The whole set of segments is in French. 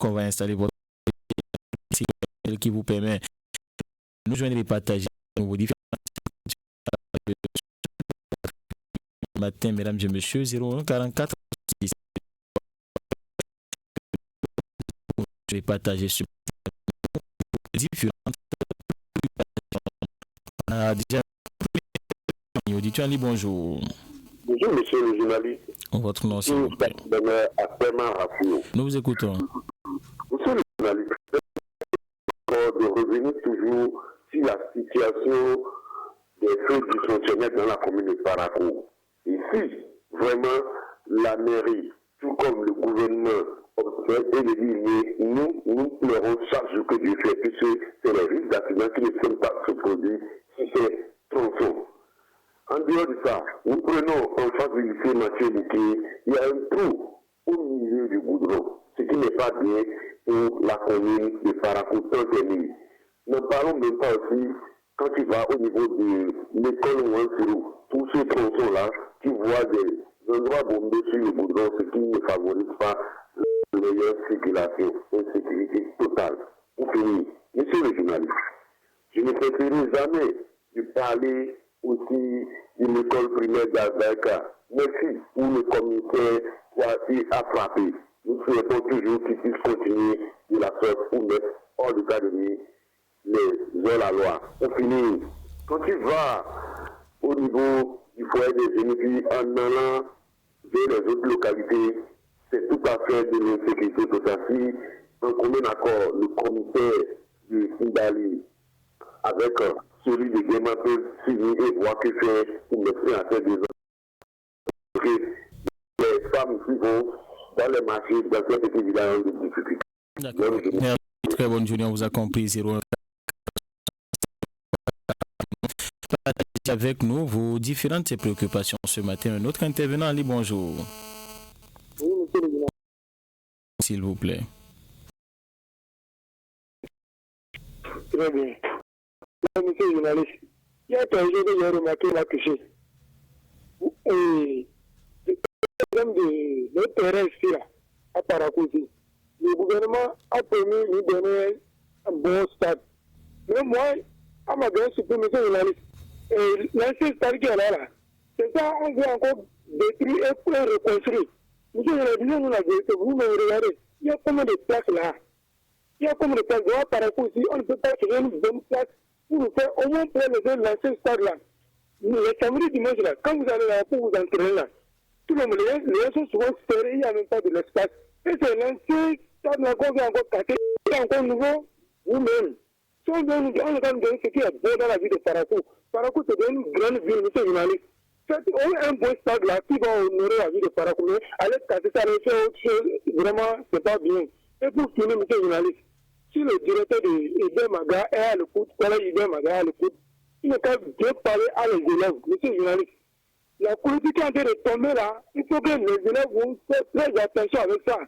qu'on va installer votre qui vous permet de nous joindre et partager vos différents matin, mesdames et messieurs, 01 44 je vais partager sur différentes déjà auditeur Ali, bonjour. Bonjour monsieur le journaliste. Votre nom s'il vous plaît. Nous vous écoutons. Monsieur le journaliste, de revenir toujours sur la situation des feux dysfonctionnels dans la commune de Parakou. Ici, vraiment, la mairie, tout comme le gouvernement, observe et le dit, nous pleurons chaque jour que Dieu fait, puisque c'est les risques d'accident qui ne sont pas se produire si c'est tronçon. En dehors de ça, nous prenons en face du lycée Mathieu Bouquet, il y a un trou au milieu du goudron, ce qui n'est pas bien pour la commune de Parakou. Nous parlons même pas aussi, quand tu vas au niveau de l'école Ouansirou, tous ces tronçons-là, tu vois des endroits bombés sur le goudron, ce qui ne favorise pas la meilleure circulation, une sécurité totale. Pour finir, monsieur le journaliste, je ne préférerai jamais de parler aussi d'une école primaire d'Alberca. Merci pour le comité qui a frappé. Nous souhaitons toujours qu'il puisse continuer de la sorte pour mettre hors de cas de nuit les heures à loi. Pour finir, quand tu vas au niveau du foyer des jeunes en allant vers les autres localités, c'est tout à fait de l'insécurité totale. Si en commun accord, le comité de Kibali avec celui de Guéma peut signer et voir que c'est pour mettre à tête des hommes. Les femmes qui vont dans les marchés, dans cette petite village de difficulté. D'accord. Très bonne journée, on vous a compris. 01 avec nous vos différentes préoccupations ce matin. Un autre intervenant, Ali, bonjour. Oui, monsieur le journaliste. S'il vous plaît. Très bien. Monsieur le journaliste, il y a un jour que j'ai remarqué la toucher. Le problème de notre terrain ici, là, à Paracousi, le gouvernement a promis de nous donner un bon stade. Mais moi, à ma grande surprise, monsieur le journaliste, l'ancien stade qui est là, c'est ça, on veut encore détruire et pour reconstruire. Monsieur le journaliste, nous la vérité, vous me regardez, il y a combien de places là? Il y a combien de places là, Paracousi, on ne peut pas créer une bonne place pour nous faire au moins pour les l'ancien stade là. Le samedi dimanche là, quand vous allez là pour vous entraîner là, tout le monde, les gens sont souvent serrés, il n'y a même pas de l'espace. Et c'est l'ancien stade là qu'on vient encore casser, c'est encore nouveau, vous-même. Si on va nous donner ce qui est bon dans la vie de Parakou, Parakou c'est une grande ville, monsieur le journaliste. Faites un bon stade là qui va honorer la vie de Parakou, mais allez casser ça, allez faire autre chose, vraiment, c'est pas bien. Et pour finir, monsieur le journaliste, si le directeur de Idemaga est à l'écoute, collège Idemaga est à l'écoute, il ne peut bien parler à les élèves, monsieur le journaliste. La politique est en train de tomber là, il faut que les élèves vont faire très attention avec ça.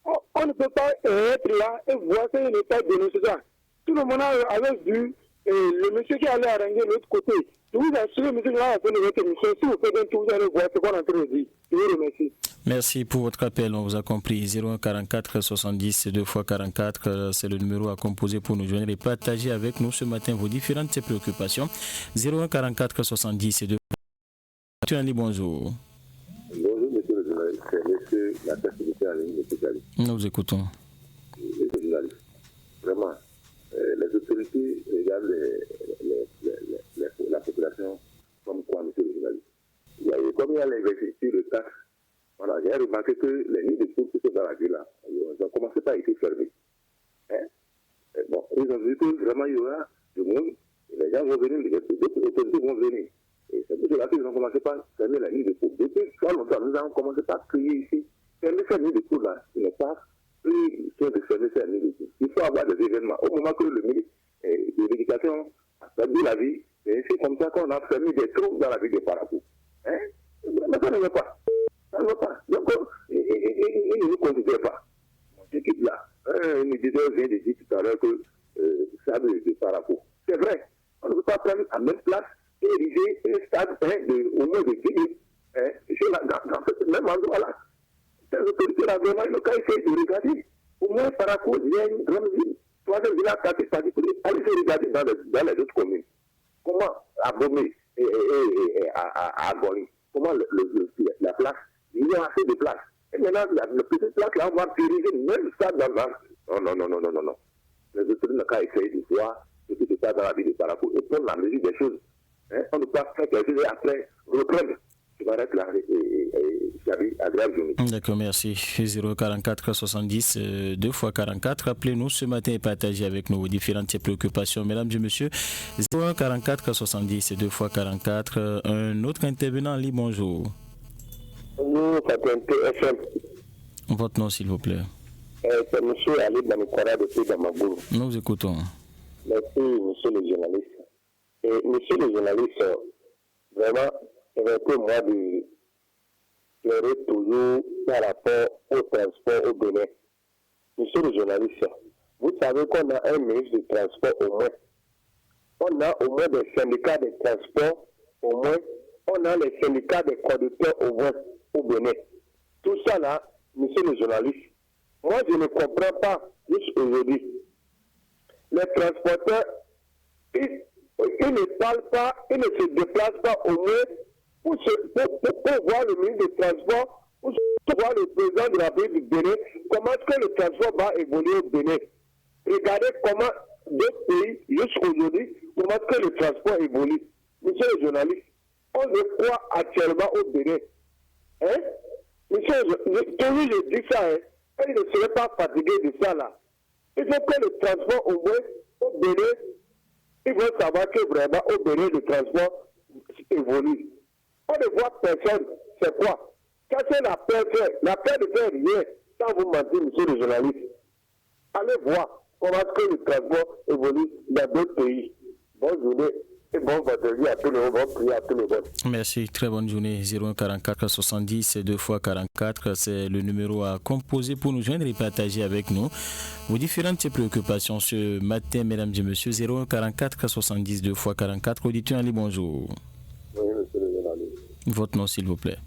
On ne peut pas être là et voir qu'il n'est pas dénoncer ça. Tout le monde avait vu le monsieur qui allait arranger de l'autre côté. Je vous assure, monsieur, que la fin de votre émission, si vous faites un tour, vous allez voir ce qu'on est en train de dire. Je vous remercie. Merci pour votre appel, on vous a compris. 01 44 70 2 x 44, c'est le numéro à composer pour nous joindre et partager avec nous ce matin vos différentes préoccupations. 01 44 70 2 x 44. Bonjour. Bonjour, monsieur le journaliste. C'est monsieur la personnalité en ligne, monsieur Gali. Nous vous écoutons. Monsieur le journaliste, vraiment, les autorités regardent la population comme quoi, monsieur le journaliste. Comme il y a l'investiture de taxes, voilà, j'ai remarqué que les nids de poules qui sont dans la ville là, ils ont commencé par être fermés. Hein? Bon, ils ont dit que vraiment il y aura du monde, les gens vont venir, d'autres autorités vont venir. Et c'est pour cela qu'ils ont commencé par fermer la nuit de poules. Depuis très longtemps, nous avons commencé par crier ici. Fermer cette nuit de poules là, il n'est pas plus sûr de fermer cette nuit de poules. Il faut avoir des événements. Au moment que le ministre de l'Éducation a perdu la vie, c'est ainsi comme ça qu'on a fermé des trous dans la ville de Parakou. Hein? Mais ça ne va pas. Ça ne va pas. Donc, ils ne nous considèrent pas. Mon équipe là, un éditeur vient de dire tout à l'heure que ça de Parakou. C'est vrai. On ne peut pas prendre à même place et ériger un stade au moins de 10 minutes. Dans ce même endroit là. Ces autorités là, vraiment, ils n'ont qu'à essayer de regarder Au moins, Parakou, il y a une grande ville. Troisième village, allez se regarder dans les autres communes. Comment à Bomé et à Agori, comment la place, il y a assez de place. Et maintenant, la petite place là, on va diriger même ça dans la... Non. Les autorités n'ont qu'à essayer de voir ce qui se passe dans la ville de Parakou et prendre la mesure des choses. Hein? On ne peut pas faire quelque chose et après reprendre. Je m'arrête là et j'arrive à grave journée. D'accord, merci. 044 70 2 x 44. Appelez-nous ce matin et partagez avec nous vos différentes préoccupations. Mesdames et messieurs, 044 70 2 x 44. Un autre intervenant en ligne, bonjour. Bonjour, FM. Votre nom, s'il vous plaît. C'est M. Ali Banikara de Pédamagourou. Nous vous écoutons. Merci, monsieur le journaliste. Et monsieur le journaliste, vraiment, permettez-moi de pleurer toujours par rapport au transport au Bénin. Monsieur le journaliste, vous savez qu'on a un ministre du transport au moins. On a au moins des syndicats de transport au moins. On a les syndicats des conducteurs au moins au Bénin. Tout ça là, monsieur le journaliste, moi je ne comprends pas jusqu'aujourd'hui. Les transporteurs, ils ne parlent pas, ils ne se déplacent pas au moins pour voir le ministre des Transports, pour voir le président de la République du Bénin, comment est-ce que le transport va évoluer au Bénin. Regardez comment d'autres pays, jusqu'aujourd'hui, comment est-ce que le transport évolue. Monsieur le journaliste, on le croit actuellement au Bénin. Hein? Monsieur, toujours je dis ça, hein? Et il ne serait pas fatigué de ça là. Il faut que le transport au moins au Bénin, il faut savoir que vraiment au Bénin le transport évolue. On ne voit personne, c'est quoi? Quand c'est la peur de faire rien, sans vous mentir, monsieur le journaliste. Allez voir comment est-ce que le transport évolue dans d'autres pays. Bonne journée et bon vendredi à tout le monde, bon prier à tout le monde. Merci, très bonne journée. 0144 70 2 x 44, c'est le numéro à composer pour nous joindre et partager avec nous vos différentes préoccupations ce matin, mesdames et messieurs. 0144 70 2 x 44, auditeur en ligne, bonjour. Oui, monsieur le journaliste. Votre nom, s'il vous plaît.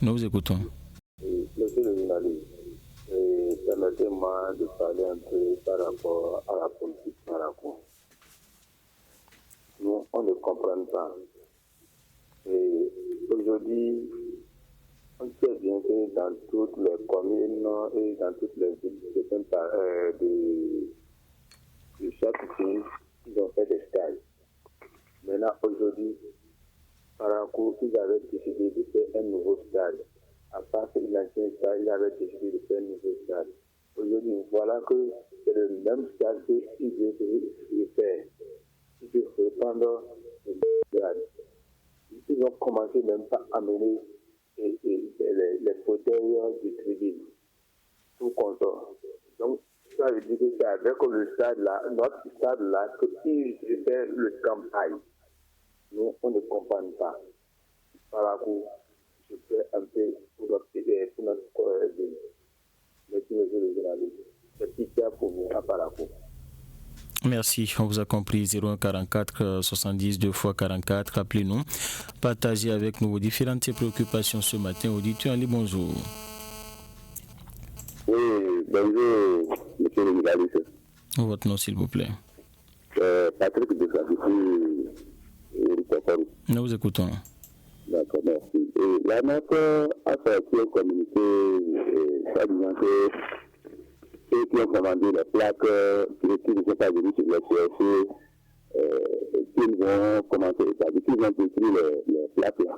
Nous vous écoutons. Monsieur le journaliste, permettez-moi de parler un peu par rapport à la politique Parakou. Nous, on ne comprend pas. Et aujourd'hui, on sait bien que dans toutes les communes et dans toutes les villes de chaque pays, ils ont fait des stages. Maintenant, aujourd'hui, Parakou, ils avaient décidé de faire un nouveau stade. À part l'ancien stade, ils avaient décidé de faire un nouveau stade. Aujourd'hui, voilà que c'est le même stade qu'ils veulent faire. Ils veulent reprendre le stade. Ils ont commencé même pas à amener les fauteuils du tribune. Tout consort. Donc, ça veut dire que c'est avec le stade là, notre stade là, qu'ils veulent faire le campagne. Nous, on ne comprend pas. Parakou, je fais un peu pour notre ville. Merci, monsieur le journaliste. C'est petit pour vous à Parakou. Merci, on vous a compris. 0144 70 2 x 44. Appelez-nous, partagez avec nous vos différentes préoccupations ce matin. Auditeur, allez, bonjour. Oui, bonjour, monsieur le journaliste. Votre nom, s'il vous plaît. Patrick de Sabici. Nous vous écoutons. D'accord, merci. Et la note a sorti un communiqué, ça disant que ceux qui ont commandé les plaques, qui ne sont pas venus sur le CRC, qu'ils vont commencer à établir, qu'ils vont détruire les plaques là.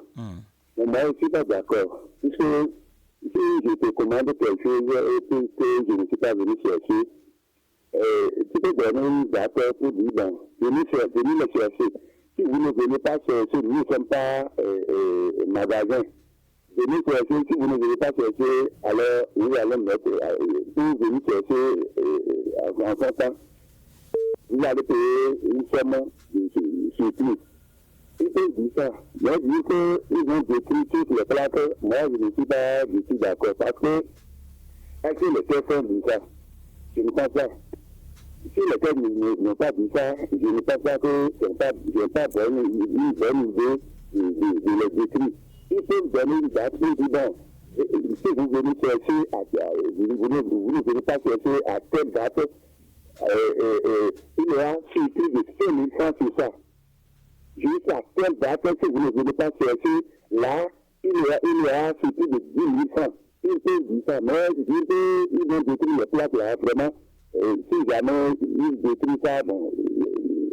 Mais moi, je ne suis pas d'accord. Puisque si je te commande quelque chose et que je ne suis pas venu chercher, tu peux donner une date pour dire, bon, venez le chercher. Si vous ne venez pas chercher, nous ne sommes pas magasin. Venez chercher, si vous ne venez pas chercher, alors nous allons mettre, pour venir chercher en son temps, vous allez payer une somme de surplus. Ils peuvent dire ça. Moi, je dis qu'ils vont détruire toutes les plaques. Moi, je ne suis pas du tout d'accord. Parce que, est-ce que les personnes disent ça? Je ne pense pas. Si les personnes n'ont pas dit ça, je ne pense pas que ce n'est pas une bonne idée de les détruire. Ils peuvent donner une date, ils disent bon, Si vous venez chercher, vous ne venez pas chercher à telle date, il y a un surplus de 5 000 francs sur ça. Jusqu'à telle date, si vous ne venez pas chercher, là, il y a un surplus de 10 000 francs. Ils peuvent dire ça, mais ils vont détruire les plaques là, vraiment. Si jamais ils détruisent ça, bon,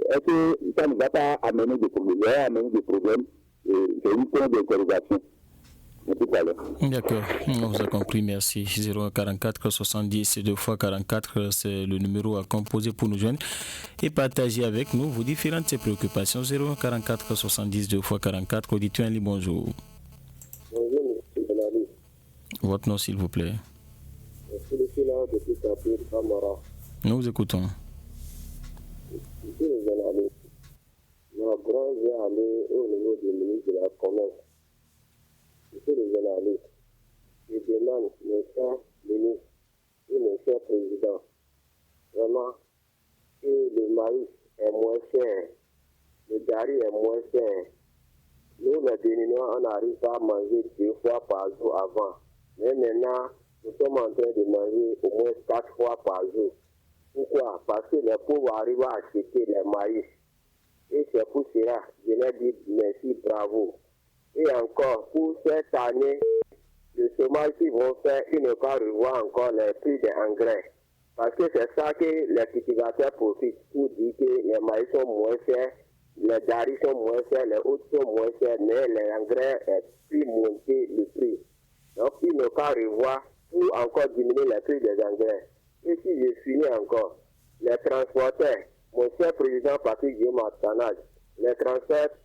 est-ce que ça ne va pas amener des problèmes? Il va amener des problèmes. C'est une point d'interrogation. D'accord, on vous a compris, merci. 0144 70 2 x 44, c'est le numéro à composer pour nous joindre et partager avec nous vos différentes préoccupations. 0144 70 2 x 44, auditeur en ligne, bonjour. Bonjour, monsieur Benali. Votre nom, s'il vous plaît. Je suis là depuis Capir, Amara. Nous vous écoutons. Monsieur le journaliste, mon grand vient aller au niveau du ministre de la Commerce. Monsieur le journaliste, je demande, mes chers ministres et mes chers présidents, vraiment, que le maïs est moins cher, le gari est moins cher. Nous, les Béninois, on n'arrive pas à manger 2 fois par jour avant. Mais maintenant, nous sommes en train de manger au moins 4 fois par jour. Pourquoi? Parce que les pauvres arrivent à acheter les maïs. Et c'est pour cela, je leur dis merci, bravo. Et encore, pour cette année, le chômage qu'ils vont faire, ils ne vont pas revoir encore les prix des engrais. Parce que c'est ça que les cultivateurs profitent pour dire que les maïs sont moins chers, les garis sont moins chers, les autres sont moins chers, mais les engrais plus monter le prix. Donc, ils ne vont pas revoir pour encore diminuer le prix des engrais. Et si je finis encore, les transporteurs, mon cher président Patrick Guillaume Attanage, les transporteurs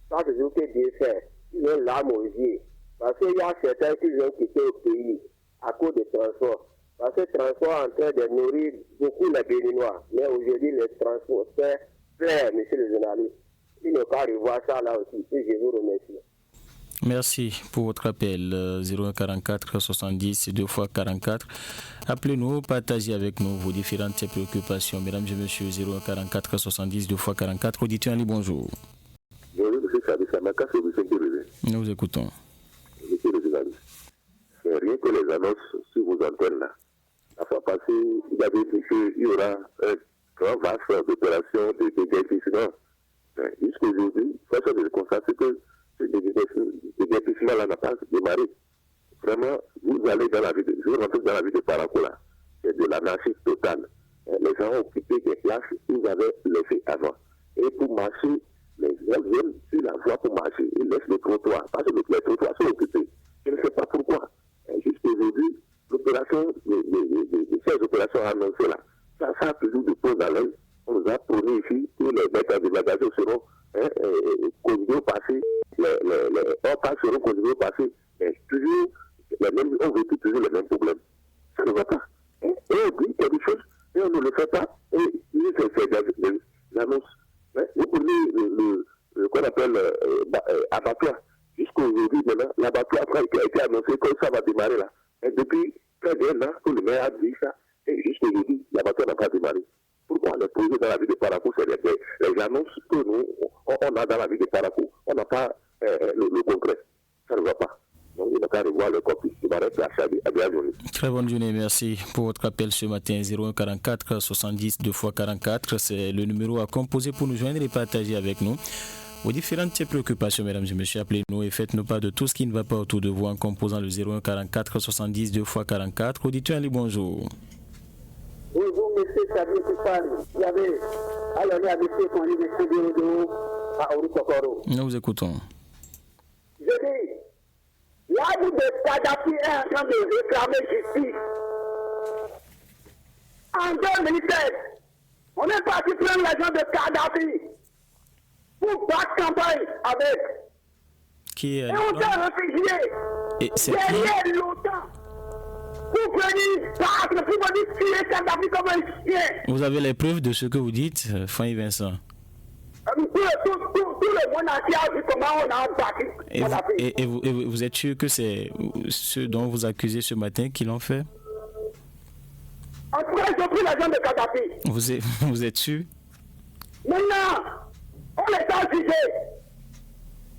chaque jour que Dieu fait, ils ont l'âme aux yeux. Parce qu'il y a certains qui ont quitté le pays à cause des transports. Parce que le transport est en train de nourrir beaucoup les Béninois. Mais aujourd'hui, les transporteurs plaît, monsieur le journaliste. Il ne faut pas revoir ça là aussi. Et je vous remercie. Merci pour votre appel. 0144 70 2 x 44. Appelez-nous, partagez avec nous vos différentes préoccupations. Mesdames et messieurs, 0144 70 2 x 44. Auditeur Ali, bonjour. Bonjour, monsieur Sabi Samaka, c'est M. Kérévé. Nous vous écoutons. Monsieur le journaliste, c'est rien que les annonces sur vos antennes là. La fois passée, il avait dit qu'il y aura un grand vaste d'opération de déguerpissement. Jusqu'aujourd'hui, force de le constater que ce déguerpissement-là n'a pas démarré. Vraiment, vous allez dans la ville, je vais rentrer dans la ville de Paracola. C'est de l'anarchie totale. Les gens ont occupé des places qu'ils avaient laissées avant. Et pour marcher, les gens viennent sur la voie pour marcher. Ils laissent les trottoirs. Parce que les trottoirs sont occupés. Je ne sais pas pourquoi. Jusqu'aujourd'hui, l'opération, ces opérations annoncées là, ça a toujours de pause à l'aise. On nous a promis ici que les bêtes en dégradation seront conduits au passé, les hors-pas seront conduits au passé, mais toujours les mêmes, on vécu toujours les mêmes problèmes. Ça ne va pas. Et on dit quelque chose, et on ne le fait pas, et c'est des annonces. Vous prenez le qu'on appelle abattoir. Jusqu'aujourd'hui, maintenant, l'abattoir a été annoncé que ça va démarrer là. Et depuis près d'un an, que le maire a dit ça, et jusqu'aujourd'hui, l'abattoir n'a pas démarré. Pourquoi les projets dans la ville de Parakou, c'est les annonces que nous, on a dans la ville de Parakou. On n'a pas le concret. Ça ne va pas. Donc, il n'a qu'à revoir le copie. Je m'arrête là. À bien journée. Très bonne journée. Merci pour votre appel ce matin. 0144 70 2 x 44. C'est le numéro à composer pour nous joindre et partager avec nous vos différentes préoccupations, mesdames et messieurs. Appelez-nous et faites-nous part de tout ce qui ne va pas autour de vous en composant le 0144 70 2 x 44. Auditeur Ali, bonjour. Bonjour, monsieur Sabine Kupani. Vous avez allé avec son université de à Orukokoro. Nous vous écoutons. Je dis, là où le Kadhafi est en train de réclamer justice, en 2016, on est parti prendre l'argent de Kadhafi pour battre campagne avec. Qui est et on s'est réfugié. Et c'est derrière longtemps. Pour venir battre, pour venir tuer Kadhafi comme un chien. Vous avez les preuves de ce que vous dites, Fanny Vincent? Tout le monde entier a vu comment on a battu Kadhafi. Et vous êtes sûr que c'est ceux dont vous accusez ce matin qui l'ont fait? En tout cas, ils ont pris l'argent de Kadhafi. Vous êtes sûr? Maintenant, on les a jugés.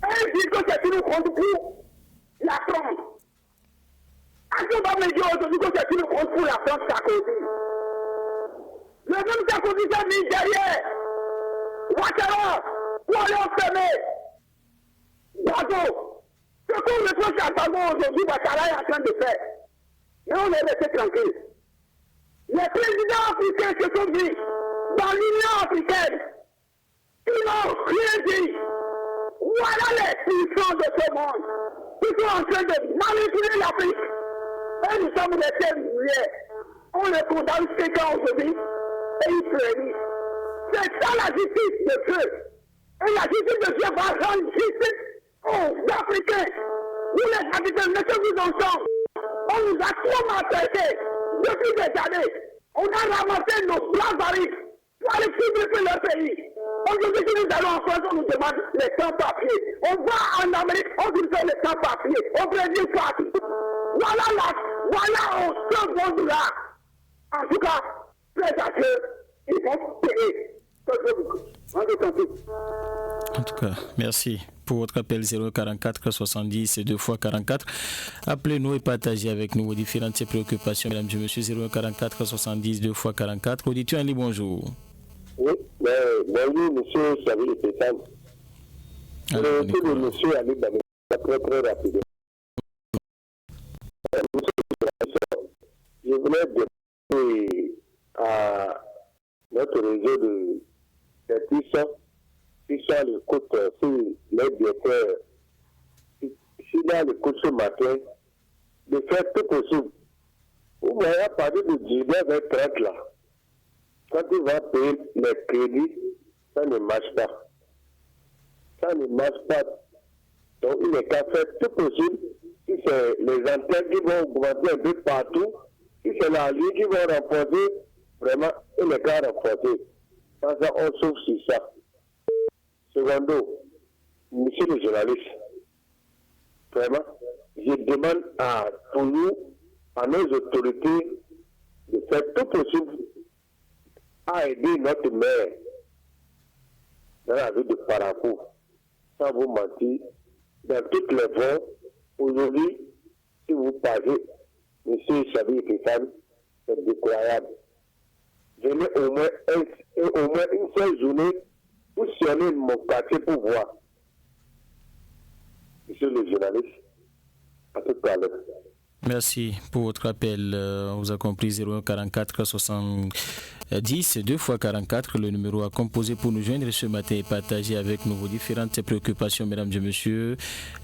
Et ils disent que c'est une contre coup. la France. Est-ce qu'on va me dire aujourd'hui que c'est une honte pour la France Sarkozy? Le même Sarkozy s'est mis derrière Ouattara pour aller enfermer Gbagbo. Ce qu'on reproche à Gbagbo aujourd'hui, Ouattara est en train de faire. Mais on est resté tranquille. Les présidents africains se sont dit dans l'Union africaine. Ils n'ont rien dit. Voilà les puissants de ce monde qui sont en train de manipuler l'Afrique. Et nous sommes restés muets. On les condamne 5 ans aujourd'hui et ils frémissent. C'est ça la justice de Dieu. Et la justice de Dieu va rendre justice aux Africains. Nous les Africains, mettez-vous ensemble. On nous a trop maltraités depuis des années. On a ramassé nos blancs barils pour aller subir leur pays. Aujourd'hui, si nous allons en France, on nous demande les sans-papiers. On va en Amérique, on nous donne les sans-papiers. Au Brésil, partout. Voilà, on se voit là. En tout cas, plaise à Dieu, ils vont payer. En tout cas, merci pour votre appel 044 70 2 x 44. Appelez-nous et partagez avec nous vos différentes préoccupations. Mesdames et messieurs, 044 70 2 x 44. Auditeur Ali, bonjour. Oui, bonjour, monsieur Xavier Pétan. Monsieur Ali Bamé, très rapidement. Je voulais demander à notre réseau de puissants qui sont à l'écoute, si les directeurs, s'il est à l'écoute ce matin, de faire tout possible. Vous voyez, à partir de 19h30 là, quand il va payer les crédits, ça ne marche pas. Ça ne marche pas. Donc il est qu'à faire tout possible. Si c'est les antennes qui vont augmenter un peu partout, si c'est la ligne qui va renforcer, vraiment, il est qu'à renforcer. Ça, on sauve sur ça. Secondo, monsieur le journaliste, vraiment, je demande à tous nous, à nos autorités, de faire tout possible à aider notre maire dans la ville de Parakou. Sans vous mentir, dans toutes les voies, aujourd'hui, si vous parlez, monsieur Xavier Pétan, c'est décroyable. Venez au moins une seule journée pour sillonner mon quartier pour voir. Monsieur le journaliste, à tout à l'heure. Merci pour votre appel. On vous a compris 0144 70 2 x 44. Le numéro à composer pour nous joindre ce matin et partager avec nous vos différentes préoccupations, mesdames et messieurs.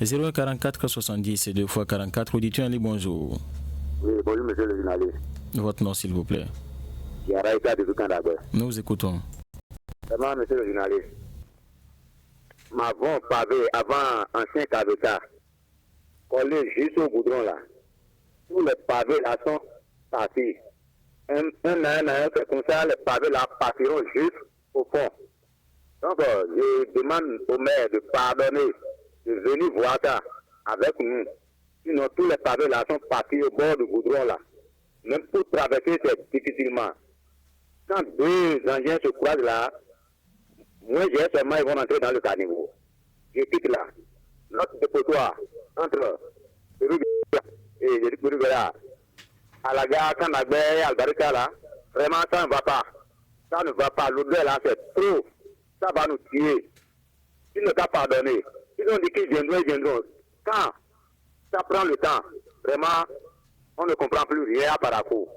0144 70 2 x 44. Auditeur Ali, bonjour. Oui, bonjour, monsieur le journaliste. Votre nom, s'il vous plaît. Yaraïka de Bukandabé. Nous vous écoutons. Vraiment, monsieur le journaliste. Avant pavé, avant ancien cavetat, collé juste au goudron là. Tous les pavés là sont partis. Un à un, c'est comme ça, les pavés là partiront juste au fond. Donc, je demande au maire de pardonner, de venir voir ça avec nous. Sinon, tous les pavés là sont partis au bord du goudron là. Même pour traverser, c'est difficilement. Quand deux engins se croisent là, moi j'ai seulement, ils vont entrer dans le caniveau. Je quitte là. Notre dépotoir entre et Rubéra, à la gare Kanabé, Albarika là, vraiment ça ne va pas. Ça ne va pas. L'odeur là, c'est trop. Ça va nous tuer. Ils ne t'ont pas pardonné. Ils ont dit qu'ils viendront, ils viendront. Quand ça prend le temps, vraiment, on ne comprend plus rien à Parakou.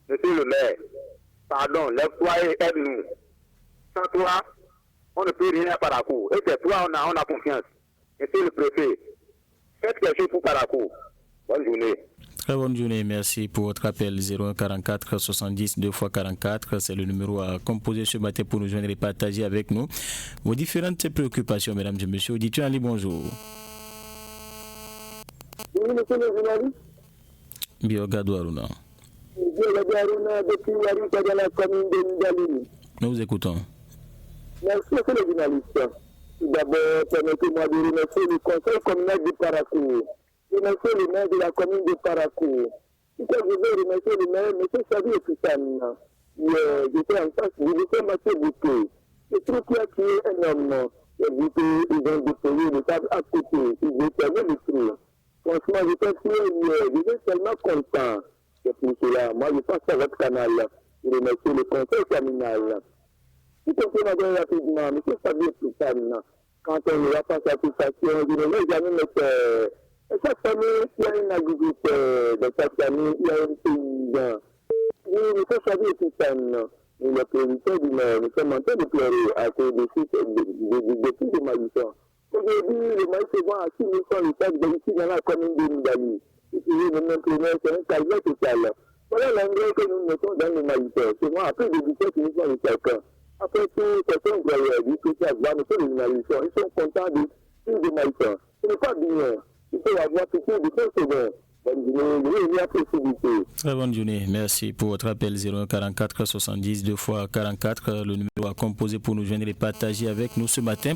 Monsieur le maire, pardon, lève-toi et aide-nous. Sans toi, on ne peut rien à Parakou. Et c'est toi, on a confiance. Monsieur le préfet, faites quelque chose pour Parakou. Bonne journée. Très bonne journée, merci pour votre appel 0144 70 2 x 44. C'est le numéro à composer ce matin pour nous joindre et partager avec nous vos différentes préoccupations, mesdames et messieurs. Auditeur Ali, bonjour. Oui, monsieur le journaliste. Biogadou Aruna. Biogadou Aruna, depuis Yarika dans la commune de Ndalini. Nous vous écoutons. Merci, monsieur le journaliste. Tout d'abord, permettez-moi de remercier le conseil communal de Parakou. Remercier le maire de la commune de Parakou. Je veux remercier le maire, M. Xavier Pétan. J'étais en face, je m'étais Mathieu Bouté. Je trouve qu'il y a tué un homme. Les Bouté, ils ont déployé le table à côté. Ils ont fermé le trou. Franchement, j'étais tellement content. C'est pour cela. Moi, je pense à votre canal. Je remercie le conseil communal. Si quelqu'un m'a rapidement, mais c'est pas bien tout ça maintenant. Quand on ne va pas satisfaction, je ne vais jamais mettre. Et chaque famille, il y a une agriculteur, dans chaque famille, il y a un paysan. Il faut choisir tout ça maintenant. Mais la priorité du maire, nous sommes en train de pleurer à cause des sites de maïs. Aujourd'hui, le maïs se vend à 6 000 francs ici dans la commune de Nidali. Et puis, le même primaire, c'est un calvaire total. Voilà l'engrais que nous mettons dans le maïs. C'est moi, après de 17 000 francs de chacun. Après tout, certains employeurs disent que ça va, mais c'est les maïs. Ils sont contents de maïs. Ce n'est pas bien. Il faut avoir tout de 5 secondes. Très bonne journée. Merci pour votre appel 01 44 70 2 fois 44. Le numéro à composer pour nous joindre et partager avec nous ce matin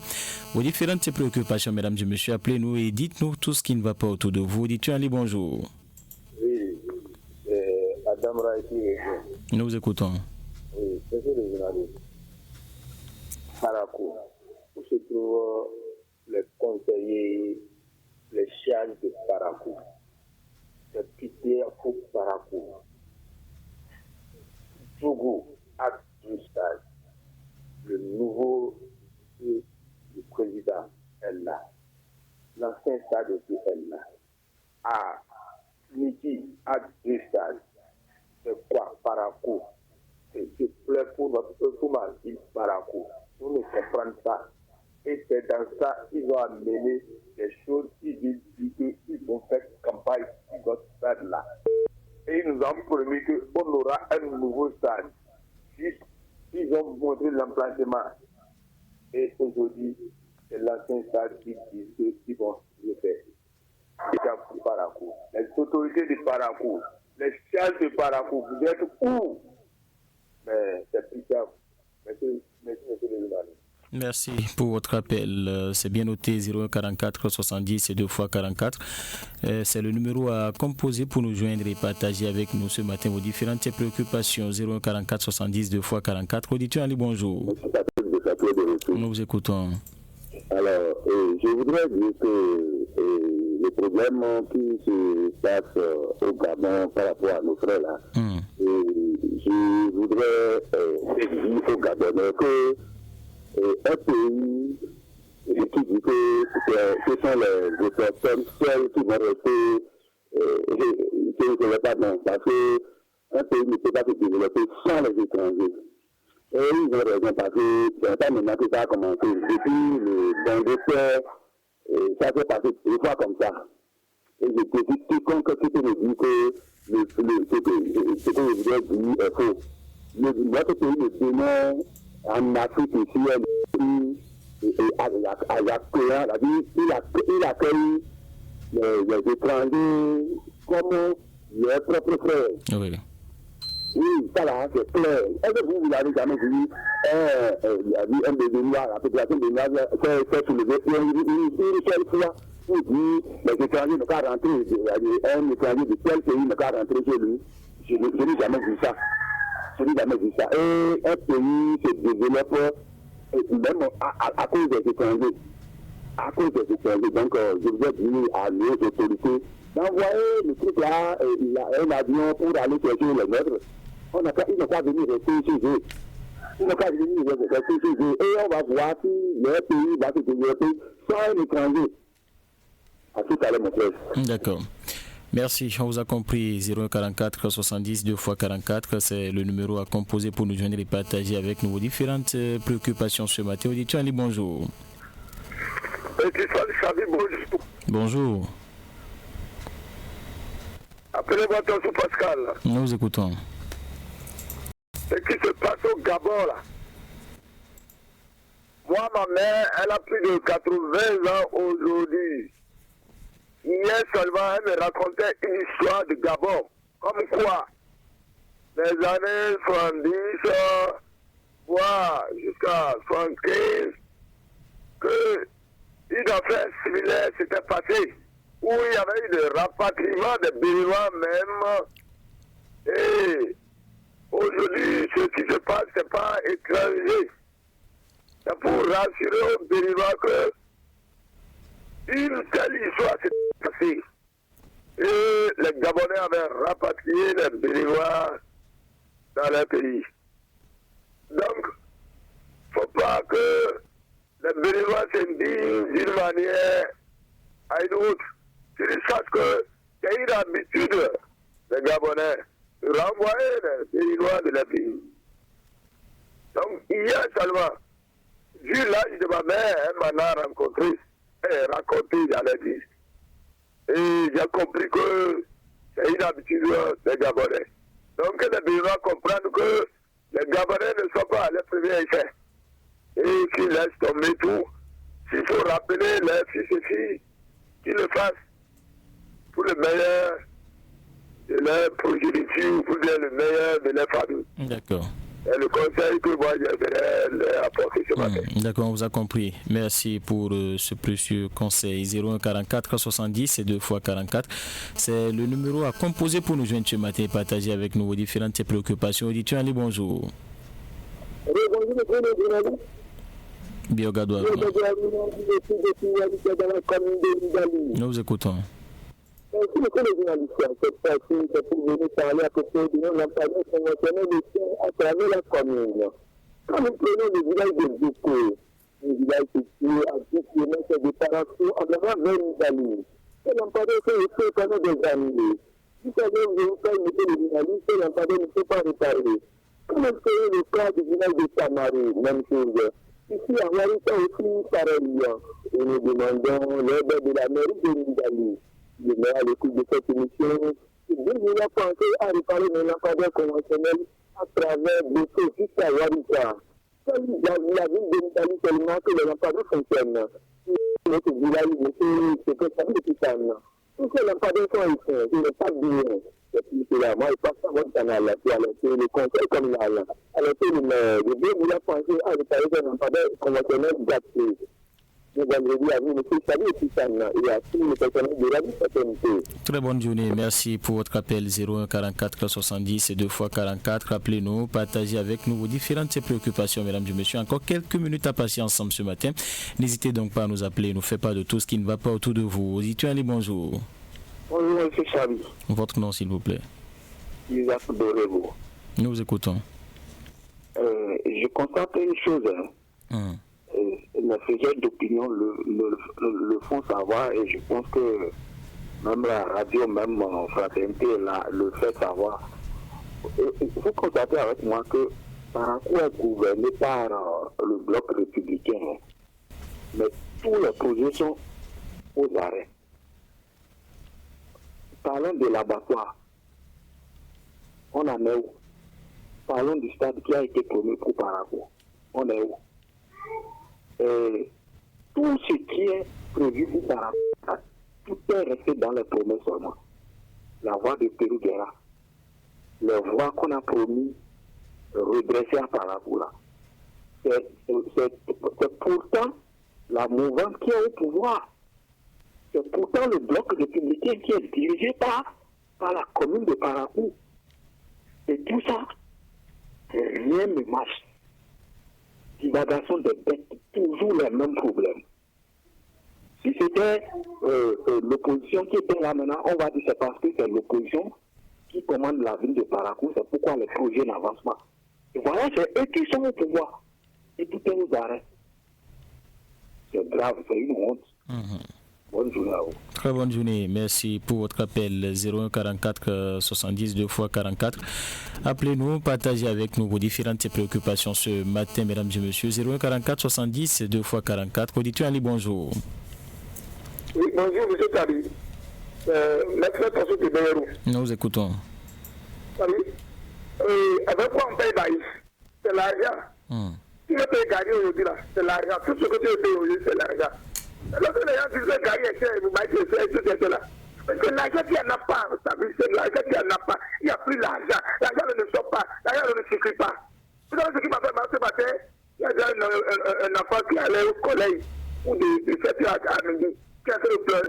vos différentes préoccupations, mesdames et messieurs. Appelez-nous et dites-nous tout ce qui ne va pas autour de vous. Dites-tu Ali, bonjour. Oui, Adam Raïti. Nous vous écoutons. Oui, c'est le journaliste. Parakou, où se trouvent les conseillers, les charges de Parakou. C'est pitié pour Parakou. Djougou a du stade. Le nouveau du président est là. L'ancien stade aussi est là. À Niki a du stade. C'est quoi Parakou? C'est plaît pour notre mal, il Parakou. Nous ne comprenons pas. Et c'est dans ça qu'ils ont amené des choses, ils vont faire campagne dans ce stade-là. Et ils nous ont promis qu'on aura un nouveau stade. Ils ont montré l'emplacement. Et aujourd'hui, c'est l'ancien stade qui dit qu'ils vont le faire. C'est Parakou. Les autorités de Parakou, les charges de Parakou, vous êtes où? Mais c'est plus tard. Merci, monsieur le journaliste. Merci pour votre appel. C'est bien noté 01 44 70 et 2 fois 44. C'est le numéro à composer pour nous joindre et partager avec nous ce matin vos différentes préoccupations. 01 44 70 2 fois 44. Auditeur Ali, bonjour. Nous vous écoutons. Alors, je voudrais dire que le problème qui se passe au Gabon par rapport à nos frères là, je voudrais dire au Gabonais que un pays qui dit que ce sont les personnes seules qui vont rester, ce n'est pas bon, parce qu'un pays ne peut pas se développer sans les étrangers. Et ils ont raison parce que c'est pas maintenant que ça a commencé. Depuis le d'Angleterre, ça s'est passé 2 fois comme ça. Et je te dis quiconque qui peut me dire que ce que je voudrais dire est faux. Notre pays le Bénin, en Afrique ici, il accueille les étrangers comme leurs propres frères. Oui. Oui, ça là, c'est clair. Est-ce que vous n'avez jamais vu un Béninois, la population béninoise fait soulever une seule fois pour dire les étrangers ne peuvent pas rentrer, un étranger de quel pays ne peut pas rentrer chez lui? Je n'ai jamais vu ça. Je n'ai jamais vu ça. Et un pays se développe même à cause des étrangers. À cause des étrangers. Donc, je voudrais dire à nos autorités d'envoyer le truc là, un avion pour aller chercher les nôtres. Ils n'ont pas venu rester chez eux. Ils n'ont pas venu rester chez eux. Et on va voir si leur pays va se développer sans un étranger. À tout à l'heure, mon frère. D'accord. Merci, on vous a compris. 0144 70 2 fois 44, c'est le numéro à composer pour nous joindre et partager avec nous vos différentes préoccupations ce matin. Auditeur Ali, bonjour. Bonjour. Bonjour. Appelez-moi Tonso Pascal. Nous vous écoutons. Ce qui se passe au Gabon là. Moi, ma mère, elle a plus de 80 ans aujourd'hui. Hier seulement, elle me racontait une histoire de Gabon. Comme quoi, les années 70, voire jusqu'à 75, que une affaire similaire s'était passée, où il y avait eu le rapatriement des Béninois même. Et aujourd'hui, ce qui se passe, ce n'est pas étranger. C'est pour rassurer aux Béninois que une telle histoire s'est passée. Et les Gabonais avaient rapatrié les Béninois dans leur pays. Donc, il ne faut pas que les Béninois s'indignent d'une manière à une autre. Ils sachent que c'est une habitude des Gabonais de renvoyer les Béninois de leur pays. Donc, hier seulement, vu l'âge de ma mère, elle m'en a rencontré et raconté dans les disques. Et j'ai compris que c'est une habitude des Gabonais. Donc, les Béninois comprennent que les Gabonais ne sont pas les premiers essais. Et qu'ils laissent tomber tout. S'il faut rappeler les fils et filles, qu'ils le fassent pour le meilleur de leur progéniture, pour le meilleur de leur famille. D'accord. C'est le conseil que moi j'aimerais leur apporter ce matin. D'accord, on vous a compris. Merci pour ce précieux conseil. 01 44 70 et 2 fois 44. C'est le numéro à composer pour nous joindre ce matin et partager avec nous vos différentes préoccupations. Auditeurs, allez, bonjour. Oui, bonjour, monsieur le journaliste. Biogadouar. Nous vous écoutons. Merci, monsieur le journaliste. Cette fois-ci, c'est pour venir parler à propos de nos lampadaires conventionnels de soins à travers la commune. Quand nous prenons le village de Boukou, un village situé à 10 km de Parakou, en avant vers Nidali, ces lampadaires sont restés pendant des années. Vous savez, vous avez monsieur le journaliste, ces lampadaires ne sont pas réparés. Quand nous prenons le cas du village de Tamari, même chose. Ici, à Warissa aussi, pareil. Et nous demandons l'aide de la mairie de Nidali. Le maire, à l'écoute de cette émission, il a pensé à réparer nos lampadaires conventionnels à travers Boukou jusqu'à Warissa. La ville de Nidali seulement que les lampadaires fonctionnent. Notre village, c'est que ça depuis ça. Tous ces lampadaires sont ici, ils ne pas bien. Et puis cela, moi, je passe à votre canal, puis alors c'est le conseil communal. Alors c'est le maire, le bien, il a pensé à réparer ces lampadaires conventionnels gâtés. Très bonne journée, merci pour votre appel 01 44 70 et 2 fois 44. Appelez-nous, partagez avec nous vos différentes préoccupations, mesdames et messieurs. Encore quelques minutes à passer ensemble ce matin. N'hésitez donc pas à nous appeler, ne faites pas de tout ce qui ne va pas autour de vous. Auditeurs, allez, bonjour. Bonjour, monsieur Chavi. Votre nom, s'il vous plaît. Isaac Dorego. Nous vous écoutons. Je constate une chose. Les sujets d'opinion le font savoir et je pense que même la radio, même Fraternité le fait savoir. Vous constatez avec moi que Parakou est gouverné par le bloc républicain, mais tous les projets sont aux arrêts. Parlons de l'abattoir. On en est où? Parlons du stade qui a été promis pour Parakou. On est où? Tout ce qui est prévu pour Parakou, tout est resté dans les promesses seulement. La voie de Pérou-Guerra, les voies qu'on a promis redresser à Parakou là. C'est pourtant la mouvance qui est au pouvoir. C'est pourtant le bloc républicain qui est dirigé par la commune de Parakou. Et tout ça, rien ne marche. Divagation des bêtes, toujours les mêmes problèmes. Si c'était l'opposition qui était là maintenant, on va dire c'est parce que c'est l'opposition qui commande la ville de Parakou, c'est pourquoi les projets n'avancent pas. Et voilà, c'est eux qui sont au pouvoir. Et tout est aux arrêts. C'est grave, c'est une honte. Bonne journée à vous. Très bonne journée, merci pour votre appel 01 44 70 2 fois 44. Appelez-nous, partagez avec nous vos différentes préoccupations ce matin, mesdames et messieurs. 01 44 70 2 fois 44. Auditeur Ali, bonjour. Oui, bonjour, monsieur Tali. Maître Tassou de Béérou. Nous vous écoutons. Salut. Avec quoi on paye Baïs? C'est l'argent. Tu veux payer gagner aujourd'hui là, c'est l'argent. Tout ce que tu veux payer aujourd'hui, c'est l'argent. Lorsque les gens disent que gagner, vous baissez, c'est là. Parce que l'argent qui n'en a pas, c'est l'argent qui n'en a pas. Il n'y a plus l'argent. L'argent ne sort pas. L'argent ne circule pas. Vous savez ce qui m'a fait mal ce matin? Il y a déjà un enfant qui allait au collège, ou de 7h à midi, qui a fait le pleur.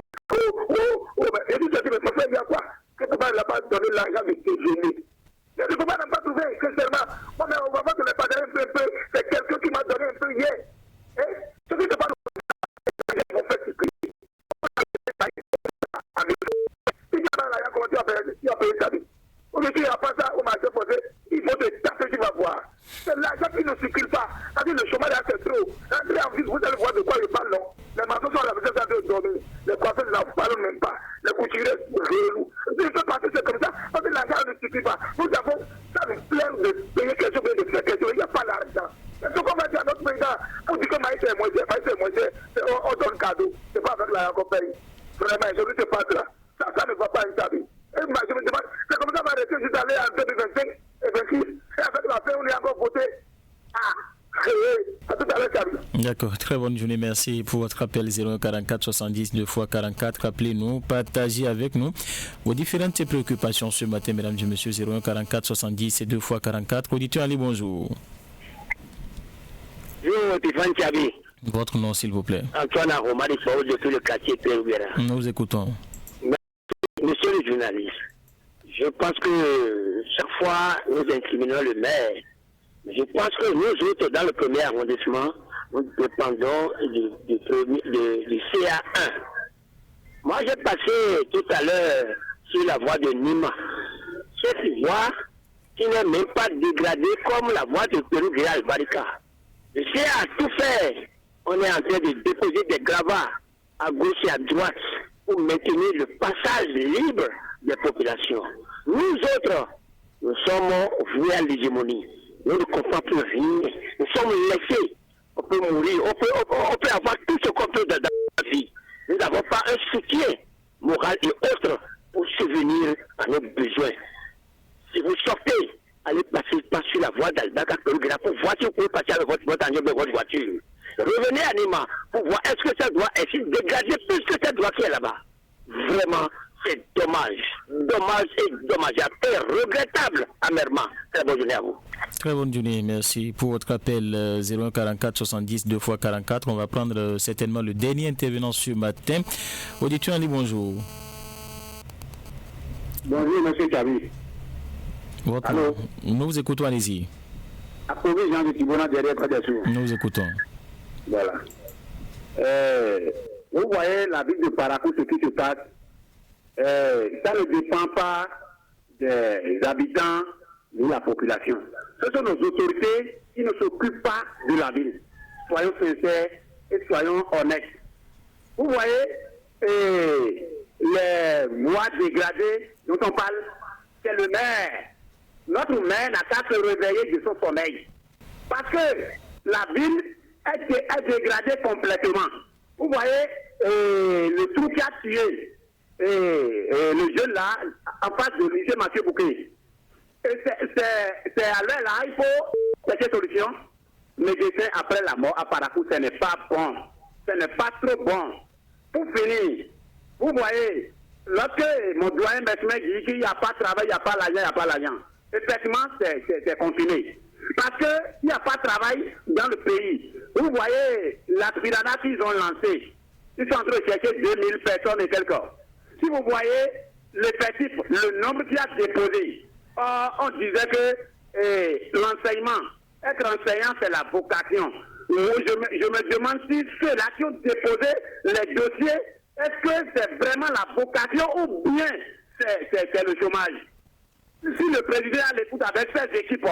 Et lui, je dis, mais ça fait bien quoi? Quelque part, il n'a pas donné l'argent de déjeuner. Je ne peux pas pas trouver, sincèrement. Moi, mais on va pas donner pas un peu. C'est quelqu'un qui m'a donné un peu hier. Ce qui ne pas qui ne circulent pas. Parce que le chômage là, c'est trop. Vous allez voir de quoi je parle, non? Les maçons sont à la maison, ça doit dormir. Les coiffeurs ne parlent même pas. Les couturiers, relous. Je ne peux pas que c'est comme ça. Parce que l'argent ne suffit pas. Nous avons, ça nous plaît de payer quelque chose, de faire quelque chose. Il n'y a pas l'argent. C'est ce qu'on va dire à notre président. Pour dire que maïs est moins cher, on donne cadeau. C'est pas avec l'argent qu'on paye. Vraiment, je ne sais pas cela. Ça ne va pas être établi. Et moi, je me demande, c'est comme ça qu'on va rester juste aller en 2025 et 2026. Et avec la fin, on est encore voté. À tout à l'heure, Charles. D'accord, très bonne journée, merci pour votre appel 0144 70 2x44. Appelez-nous, partagez avec nous vos différentes préoccupations ce matin, mesdames et messieurs. 0144 70 2x44. Auditeur Ali, bonjour. Bonjour, Stéphane Tchabi. Votre nom, s'il vous plaît. Antoine Aroma, depuis le quartier Pérouguera. Nous vous écoutons. Monsieur le journaliste, je pense que chaque fois nous incriminons le maire. Je pense que nous autres, dans le premier arrondissement, nous dépendons du CA1. Moi, j'ai passé tout à l'heure sur la voie de Nima. Cette voie qui n'est même pas dégradée comme la voie de Pérouguera Albarika. Le CA a tout fait. On est en train de déposer des gravats à gauche et à droite pour maintenir le passage libre des populations. Nous autres, nous sommes voués à l'hégémonie. Nous ne comprenons plus rien. Nous sommes laissés. On peut mourir. On peut avoir tout ce qu'on peut dans la vie. Nous n'avons pas un soutien moral et autre pour subvenir à nos besoins. Si vous sortez, allez passer pas sur la voie d'Albaka, pour voiture, vous pouvez passer avec votre voiture. Revenez à Nima pour voir est-ce que ça doit être dégradé plus que ça doit qui est là-bas. Vraiment, c'est dommage. Dommage et dommageable et regrettable amèrement. Très bonne journée à vous. Très bonne journée, merci pour votre appel 0144 70 2x44. On va prendre certainement le dernier intervenant ce matin. Auditeur Ali, bonjour. Bonjour, monsieur Kavi. Allô? Nous vous écoutons, allez-y. Approuvé Jean de Tibona derrière Côte d'Azur. Nous vous écoutons. Voilà. Vous voyez la ville de Parakou, ce qui se passe. Ça ne dépend pas des habitants ni la population. Ce sont nos autorités qui ne s'occupent pas de la ville. Soyons sincères et soyons honnêtes. Vous voyez, les voies dégradées dont on parle, c'est le maire. Notre maire n'a qu'à se réveiller de son sommeil. Parce que la ville est dégradée complètement. Vous voyez, le trou qui a tué le jeune là, en face de lycée Mathieu Bouquet. C'est à l'heure là, il faut chercher solution. Médecin après la mort à Parakou, ce n'est pas bon. Ce n'est pas trop bon. Pour finir, vous voyez, lorsque mon doyen Bessemer dit qu'il n'y a pas de travail, il n'y a pas l'argent, il n'y a pas l'argent. Effectivement, c'est continué. Parce qu'il n'y a pas de travail dans le pays. Vous voyez, l'aspirana qu'ils ont lancé, ils sont en train de chercher 2000 personnes et quelques. Si vous voyez l'effectif, le nombre qui a déposé, on disait que l'enseignement, être enseignant, c'est la vocation. Je me demande si ceux-là qui ont déposé les dossiers, est-ce que c'est vraiment la vocation ou bien c'est le chômage? Si le président a l'écoute avec ses équipes,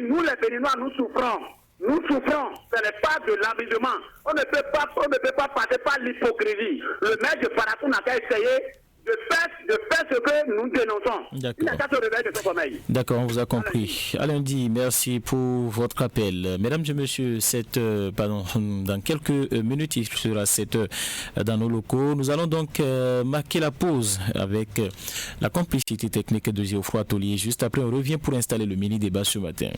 nous les Béninois, nous souffrons. Nous souffrons. Ce n'est pas de l'amusement. On ne peut pas passer par l'hypocrisie. Le maire de Parakou n'a qu'à essayer de faire ce que nous dénonçons. Il n'a qu'à se réveiller de son sommeil. D'accord, on vous a compris. À lundi, merci pour votre appel. Mesdames et messieurs, dans quelques minutes, il sera 7 heures dans nos locaux. Nous allons donc marquer la pause avec la complicité technique de Géoffroy Tolier. Juste après, on revient pour installer le mini-débat ce matin.